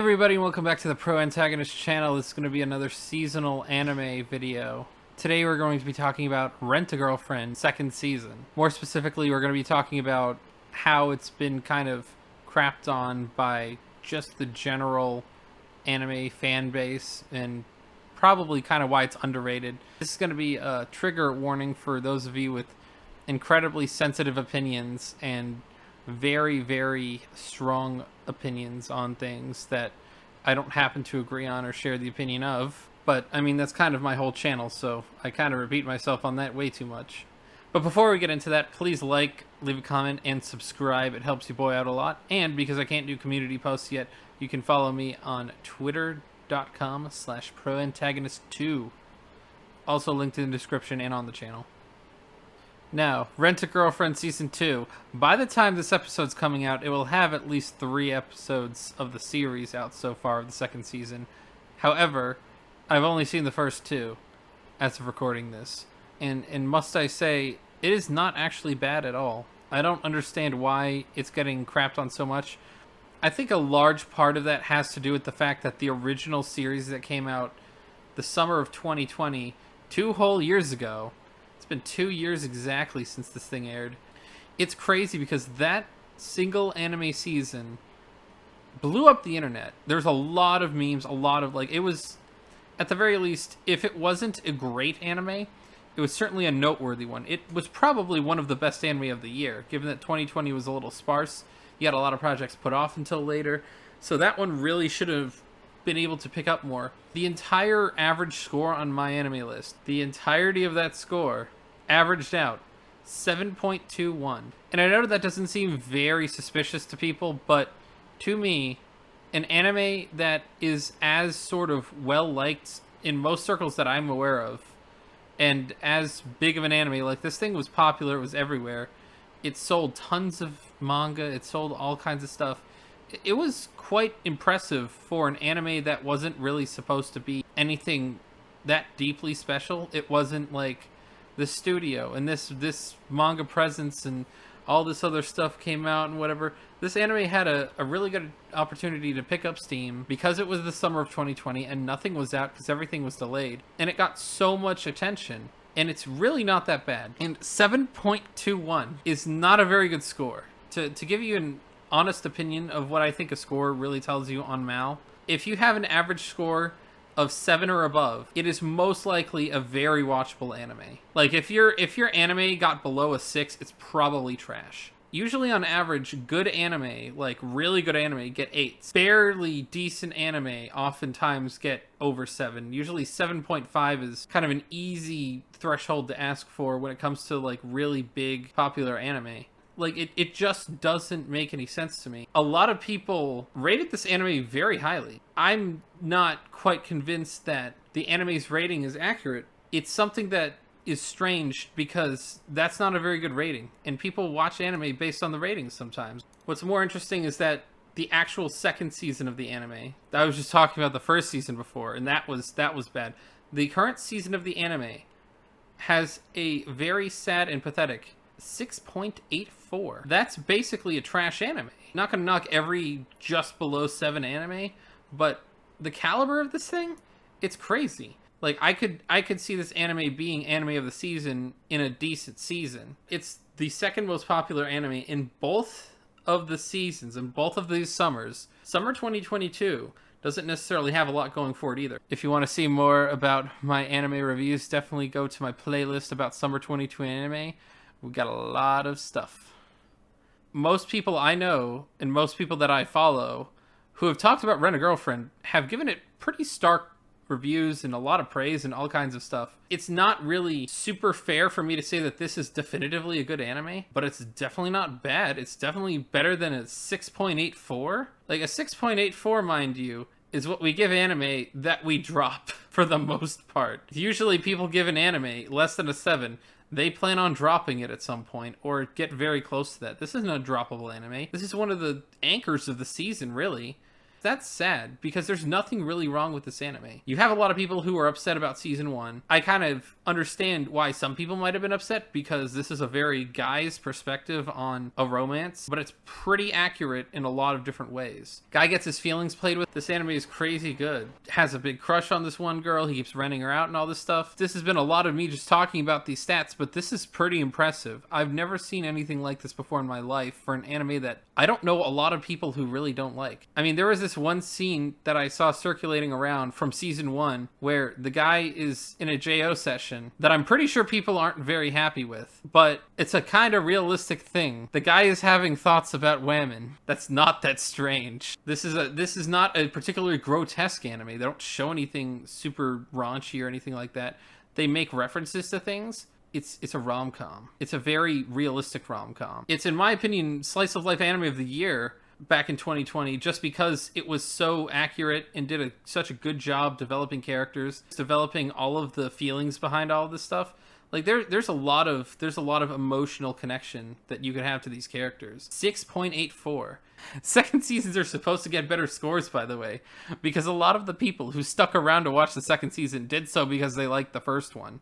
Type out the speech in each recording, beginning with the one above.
Everybody, welcome back to the Pro Antagonist channel. This is going to be another seasonal anime video. Today we're going to be talking about Rent-a-Girlfriend second season. More specifically, we're going to be talking about how it's been kind of crapped on by just the general anime fan base and probably kind of why it's underrated. This is going to be a trigger warning for those of you with incredibly sensitive opinions and very, very strong opinions on things that I don't happen to agree on or share the opinion of. But, I mean, that's kind of my whole channel, so I kind of repeat myself on that way too much. But before we get into that, please like, leave a comment, and subscribe. It helps your boy out a lot. And because I can't do community posts yet, you can follow me on twitter.com/proantagonist2. Also linked in the description and on the channel. Now, Rent-a-Girlfriend Season 2. By the time this episode's coming out, it will have at least 3 episodes of the series out so far of the second season. However, I've only seen the first 2 as of recording this. And must I say, it is not actually bad at all. I don't understand why it's getting crapped on so much. I think a large part of that has to do with the fact that the original series that came out the summer of 2020, 2 whole years ago, it's been 2 years exactly since this thing aired. It's crazy because that single anime season blew up the internet. There's a lot of memes, a lot of, like, it was, at the very least, if it wasn't a great anime, it was certainly a noteworthy one. It was probably one of the best anime of the year, given that 2020 was a little sparse. You had a lot of projects put off until later. So that one really should have been able to pick up more. The entire average score on my anime list, the entirety of that score, averaged out 7.21. And I know that doesn't seem very suspicious to people, but to me, an anime that is as sort of well-liked in most circles that I'm aware of, and as big of an anime, like, this thing was popular, it was everywhere. It sold tons of manga, it sold all kinds of stuff. It was quite impressive for an anime that wasn't really supposed to be anything that deeply special. It wasn't like the studio and this manga presence and all this other stuff came out and whatever. This anime had a really good opportunity to pick up steam because it was the summer of 2020 and nothing was out because everything was delayed. And it got so much attention. And it's really not that bad. And 7.21 is not a very good score. To give you an honest opinion of what I think a score really tells you on Mal, if you have an average score of 7 or above, it is most likely a very watchable anime. Like, if your anime got below a 6, it's probably trash. Usually on average, good anime, like really good anime, get 8s. Barely decent anime oftentimes get over 7. Usually 7.5 is kind of an easy threshold to ask for when it comes to, like, really big popular anime. Like, it just doesn't make any sense to me. A lot of people rated this anime very highly. I'm not quite convinced that the anime's rating is accurate. It's something that is strange because that's not a very good rating, and people watch anime based on the ratings sometimes. What's more interesting is that the actual second season of the anime, I was just talking about the first season before, and that was bad. The current season of the anime has a very sad and pathetic 6.84. That's basically a trash anime. Not gonna knock every just below 7 anime, but the caliber of this thing, it's crazy. Like, I could see this anime being anime of the season in a decent season. It's the second most popular anime in both of the seasons, in both of these summers. Summer 2022 doesn't necessarily have a lot going for it either. If you want to see more about my anime reviews, definitely go to my playlist about summer 2022 anime. We've got a lot of stuff. Most people I know, and most people that I follow, who have talked about Rent-a-Girlfriend, have given it pretty stark reviews and a lot of praise and all kinds of stuff. It's not really super fair for me to say that this is definitively a good anime, but it's definitely not bad. It's definitely better than a 6.84. Like, a 6.84, mind you, is what we give anime that we drop for the most part. Usually people give an anime less than a 7. They plan on dropping it at some point or get very close to that. This isn't a droppable anime. This is one of the anchors of the season, really. That's sad, because there's nothing really wrong with this anime. You have a lot of people who are upset about season 1. I kind of understand why some people might have been upset, because this is a very guy's perspective on a romance, but it's pretty accurate in a lot of different ways. Guy gets his feelings played with. This anime is crazy good. Has a big crush on this one girl. He keeps renting her out and all this stuff. This has been a lot of me just talking about these stats, but this is pretty impressive. I've never seen anything like this before in my life for an anime that I don't know a lot of people who really don't like. I mean, there was this one scene that I saw circulating around from season 1 where the guy is in a JO session that I'm pretty sure people aren't very happy with, but it's a kind of realistic thing. The guy is having thoughts about women. That's not that strange. This is not a particularly grotesque anime. They don't show anything super raunchy or anything like that. They make references to things. It's a rom-com. It's a very realistic rom-com. It's, in my opinion, slice of life anime of the year back in 2020, just because it was so accurate and did such a good job developing characters, developing all of the feelings behind all of this stuff. Like there's a lot of emotional connection that you can have to these characters. 6.84. Second seasons are supposed to get better scores, by the way, because a lot of the people who stuck around to watch the second season did so because they liked the first one.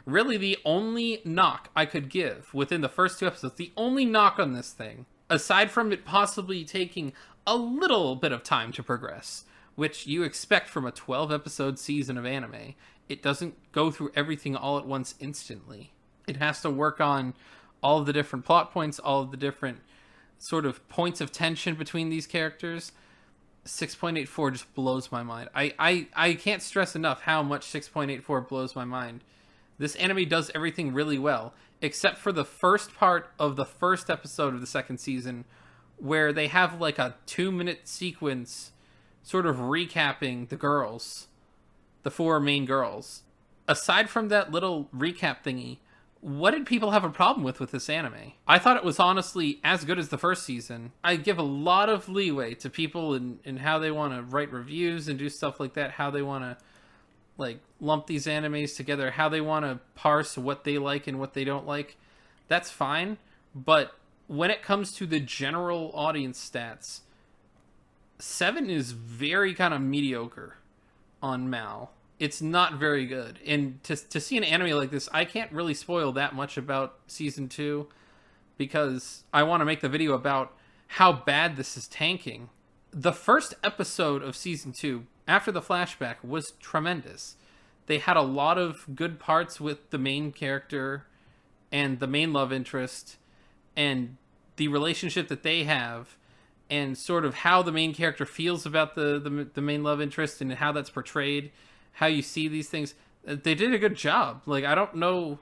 Really, the only knock I could give within the first 2 episodes, the only knock on this thing, aside from it possibly taking a little bit of time to progress, which you expect from a 12-episode season of anime, it doesn't go through everything all at once instantly. It has to work on all of the different plot points, all of the different sort of points of tension between these characters. 6.84 just blows my mind. I can't stress enough how much 6.84 blows my mind. This anime does everything really well, except for the first part of the first episode of the second season, where they have like a 2-minute sequence sort of recapping the girls, the 4 main girls. Aside from that little recap thingy, what did people have a problem with this anime? I thought it was honestly as good as the first season. I give a lot of leeway to people in how they want to write reviews and do stuff like that, how they want to like lump these animes together, how they want to parse what they like and what they don't like. That's fine, but when it comes to the general audience stats, 7 is very kind of mediocre on Mal. It's not very good. And to see an anime like this, I can't really spoil that much about season 2 because I want to make the video about how bad this is tanking. The first episode of season 2, after the flashback, was tremendous. They had a lot of good parts with the main character and the main love interest and the relationship that they have and sort of how the main character feels about the main love interest and how that's portrayed, how you see these things. They did a good job. Like, I don't know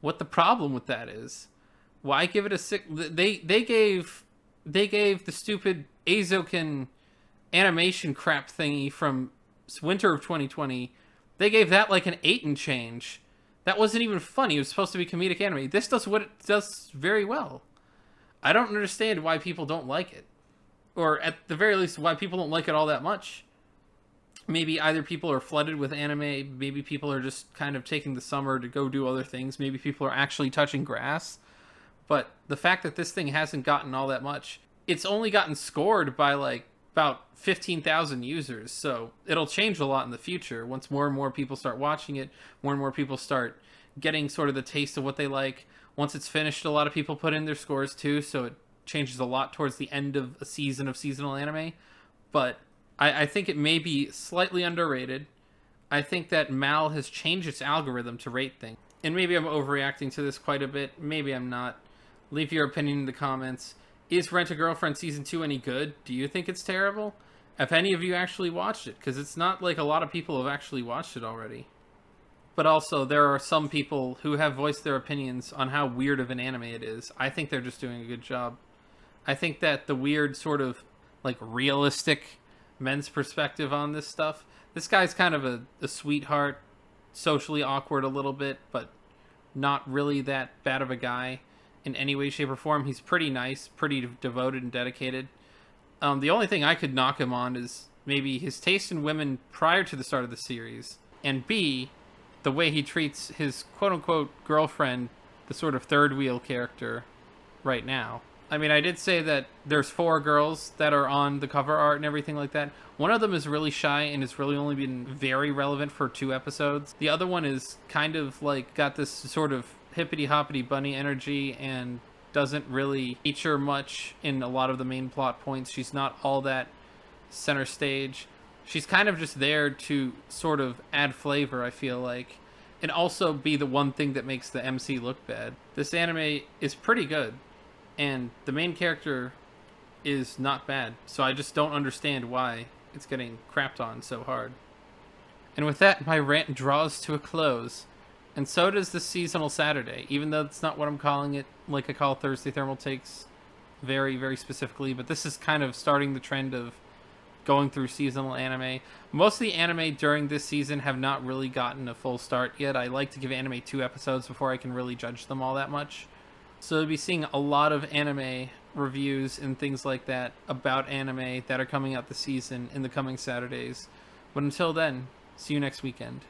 what the problem with that is. Why give it a 6? They gave the stupid Azoken animation crap thingy from winter of 2020. They gave that like an 8 and change. That wasn't even funny. It was supposed to be comedic anime. This does what it does very well. I don't understand why people don't like it. Or at the very least, why people don't like it all that much. Maybe either people are flooded with anime, maybe people are just kind of taking the summer to go do other things, maybe people are actually touching grass. But the fact that this thing hasn't gotten all that much, it's only gotten scored by like about 15,000 users, so it'll change a lot in the future once more and more people start watching it, more and more people start getting sort of the taste of what they like. Once it's finished, a lot of people put in their scores too, so it changes a lot towards the end of a season of seasonal anime. But I think it may be slightly underrated. I think that Mal has changed its algorithm to rate things. And maybe I'm overreacting to this quite a bit. Maybe I'm not. Leave your opinion in the comments. Is Rent a Girlfriend Season 2 any good? Do you think it's terrible? Have any of you actually watched it? Because it's not like a lot of people have actually watched it already. But also, there are some people who have voiced their opinions on how weird of an anime it is. I think they're just doing a good job. I think that the weird sort of like realistic men's perspective on this stuff. This guy's kind of a sweetheart, socially awkward a little bit, but not really that bad of a guy in any way, shape, or form. He's pretty nice, pretty devoted and dedicated. The only thing I could knock him on is maybe his taste in women prior to the start of the series, and B, the way he treats his quote-unquote girlfriend, the sort of third wheel character, right now. I mean, I did say that there's 4 girls that are on the cover art and everything like that. One of them is really shy and has really only been very relevant for 2 episodes. The other one is kind of like got this sort of hippity hoppity bunny energy and doesn't really feature much in a lot of the main plot points. She's not all that center stage. She's kind of just there to sort of add flavor, I feel like, and also be the one thing that makes the MC look bad. This anime is pretty good, and the main character is not bad, so I just don't understand why it's getting crapped on so hard. And with that, my rant draws to a close, and so does the seasonal Saturday, even though it's not what I'm calling it, like I call Thursday Thermal Takes very, very specifically, but this is kind of starting the trend of going through seasonal anime. Most of the anime during this season have not really gotten a full start yet. I like to give anime 2 episodes before I can really judge them all that much. So you'll be seeing a lot of anime reviews and things like that about anime that are coming out this season in the coming Saturdays. But until then, see you next weekend.